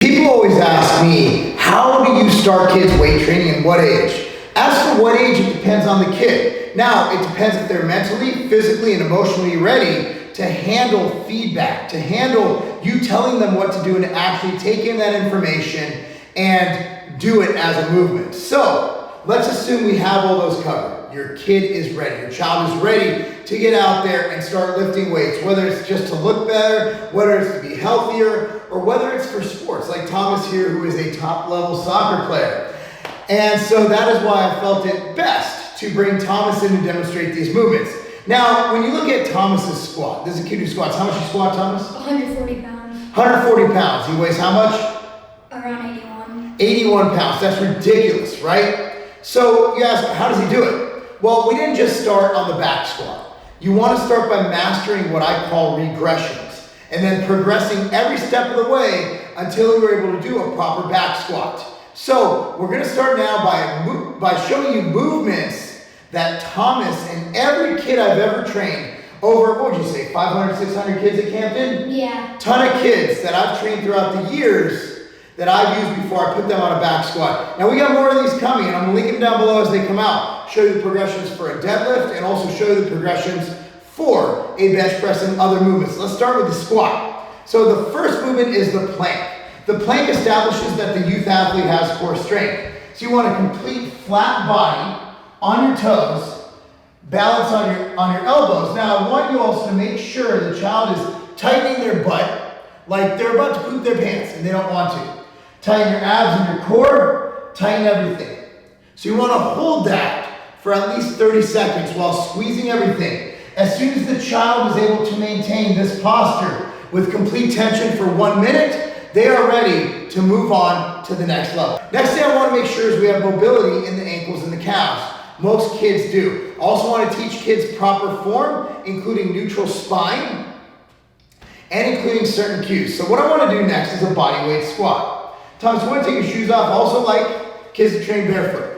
People always ask me, how do you start kids weight training and what age? As for what age, it depends on the kid. Now, it depends if they're mentally, physically, and emotionally ready to handle feedback, to handle you telling them what to do and to actually take in that information and do it as a movement. So, let's assume we have all those covered. Your kid is ready, your child is ready to get out there and start lifting weights, whether it's just to look better, whether it's to be healthier, or whether it's for sports, like Thomas here, who is a top-level soccer player. And so that is why I felt it best to bring Thomas in to demonstrate these movements. Now, when you look at Thomas's squat, this is a kid who squats. How much you squat, Thomas? 140 pounds. 140 pounds. He weighs how much? Around 81. 81 pounds. That's ridiculous, right? So you ask, how does he do it? Well, we didn't just start on the back squat. You want to start by mastering what I call regressions, and then progressing every step of the way until you're able to do a proper back squat. So we're going to start now by showing you movements that Thomas and every kid I've ever trained, over, what would you say, 500, 600 kids at Campton? Yeah. Ton of kids that I've trained throughout the years that I've used before I put them on a back squat. Now we got more of these coming, and I'm gonna link them down below as they come out. Show you the progressions for a deadlift and also show you the progressions for a bench press and other movements. Let's start with the squat. So the first movement is the plank. The plank establishes that the youth athlete has core strength. So you want a complete flat body on your toes, balance on your elbows. Now I want you also to make sure the child is tightening their butt like they're about to poop their pants and they don't want to. Tighten your abs and your core, tighten everything. So you want to hold that for at least 30 seconds while squeezing everything. As soon as the child is able to maintain this posture with complete tension for 1 minute, they are ready to move on to the next level. Next thing I want to make sure is we have mobility in the ankles and the calves. Most kids do. I also want to teach kids proper form, including neutral spine, and including certain cues. So what I want to do next is a bodyweight squat. Thomas, you want to take your shoes off. I also like kids to train barefoot.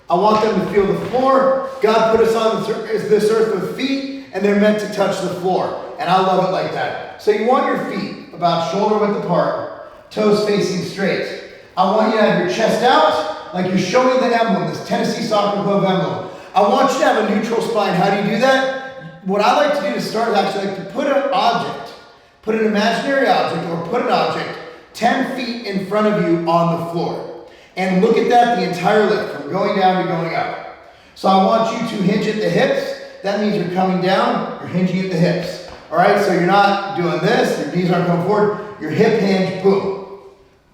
I want them to feel the floor. God put us on this earth with feet, and they're meant to touch the floor. And I love it like that. So you want your feet about shoulder width apart, toes facing straight. I want you to have your chest out, like you're showing the emblem, this Tennessee Soccer Club emblem. I want you to have a neutral spine. How do you do that? What I like to do to start is actually like to put an object, put an imaginary object, or put an object 10 feet in front of you on the floor. And look at that the entire lift, from going down to going up. So I want you to hinge at the hips. That means you're coming down, you're hinging at the hips. All right, so you're not doing this, your knees aren't coming forward, your hip hinge, boom,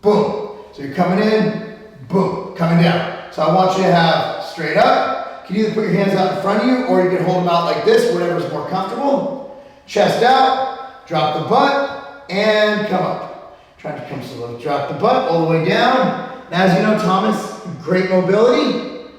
boom. So you're coming in, boom, coming down. So I want you to have straight up. You can either put your hands out in front of you or you can hold them out like this, whatever's more comfortable. Chest out, drop the butt, and come up. Trying to come slow. Drop the butt all the way down. Now, as you know, Thomas, great mobility.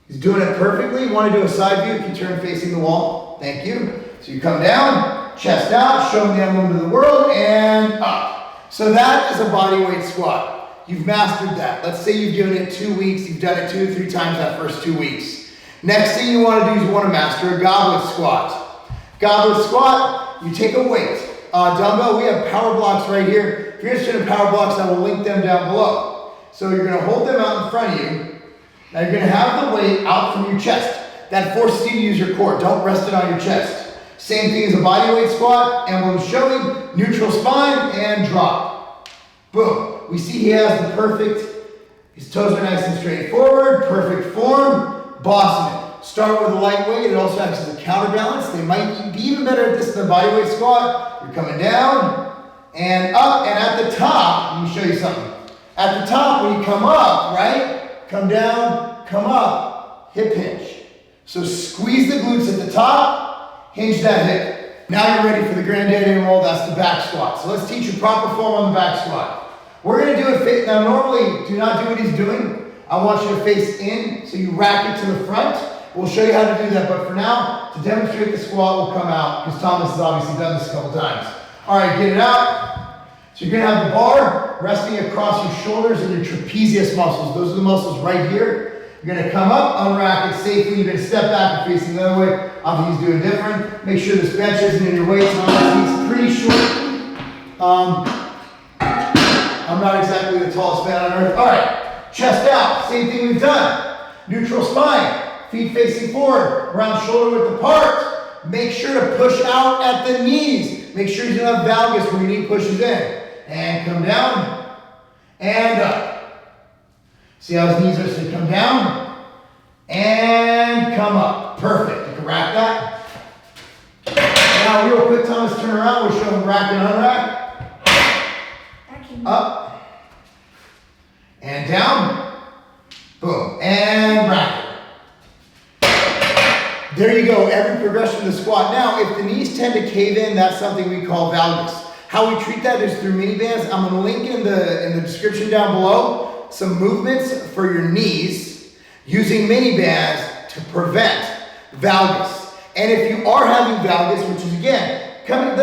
He's doing it perfectly. You want to do a side view if you turn facing the wall. Thank you. So you come down, chest out, showing the emblem to the world, and up. So that is a bodyweight squat. You've mastered that. Let's say you've given it 2 weeks. You've done it 2 or 3 times that first 2 weeks. Next thing you want to do is you want to master a goblet squat. Goblet squat, you take a weight. Dumbbell, we have power blocks right here. If you're interested in power blocks, I will link them down below. So you're going to hold them out in front of you. Now you're going to have the weight out from your chest. That forces you to use your core. Don't rest it on your chest. Same thing as a bodyweight squat. And we'll show you neutral spine and drop. Boom. We see he has the perfect, his toes are nice and straight forward, perfect form, bossing it. Start with a light weight. It also acts as a counterbalance. They might be even better at this than the bodyweight squat. You're coming down and up, and at the top, let me show you something. At the top, when you come up, right? Come down, come up, hip hinge. So squeeze the glutes at the top, hinge that hip. Now you're ready for the granddaddy roll. That's the back squat. So let's teach you proper form on the back squat. We're going to do it. Now normally, do not do what he's doing. I want you to face in, so you rack it to the front. We'll show you how to do that, but for now, to demonstrate the squat will come out, because Thomas has obviously done this a couple times. All right, get it out. So you're going to have the bar resting across your shoulders and your trapezius muscles. Those are the muscles right here. You're going to come up, unrack it safely. You're going to step back and facing the other way. Obviously, he's doing different. Make sure this bench isn't in your weights. He's pretty short. I'm I'm not exactly the tallest man on earth. All right, chest out, same thing we've done. Neutral spine, feet facing forward, round shoulder width apart. Make sure to push out at the knees. Make sure you don't have valgus where your knee pushes in. And come down, and up. See how his knees are, so come down, and come up. Perfect, you can rack that. Now real quick, Thomas, turn around, we'll show him rack and unrack. Up, and down, boom, and rack it. There you go, every progression of the squat. Now, if the knees tend to cave in, that's something we call valgus. How we treat that is through mini bands. I'm gonna link in the description down below some movements for your knees using mini bands to prevent valgus. And if you are having valgus, which is again, can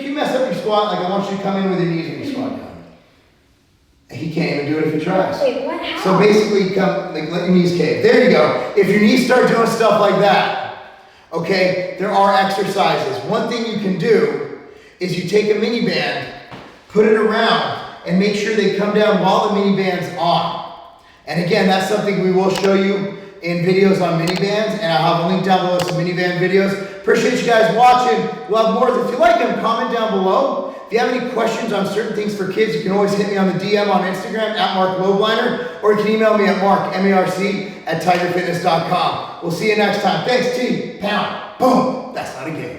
you mess up your squat? Like I want you to come in with your knees when you squat down. He can't even do it if he tries. Wait, what happened? So basically, come, like, let your knees cave. There you go. If your knees start doing stuff like that, okay, there are exercises. One thing you can do is you take a mini band, put it around, and make sure they come down while the mini band's on. And again, that's something we will show you in videos on mini bands, and I'll have a link down below some mini band videos. Appreciate you guys watching. We'll have more. If you like them, comment down below. If you have any questions on certain things for kids, you can always hit me on the DM on Instagram at Marc Lobliner, or you can email me at Marc, M-A-R-C, @tigerfitness.com. We'll see you next time. Thanks, T. Pound. Boom. That's not a game.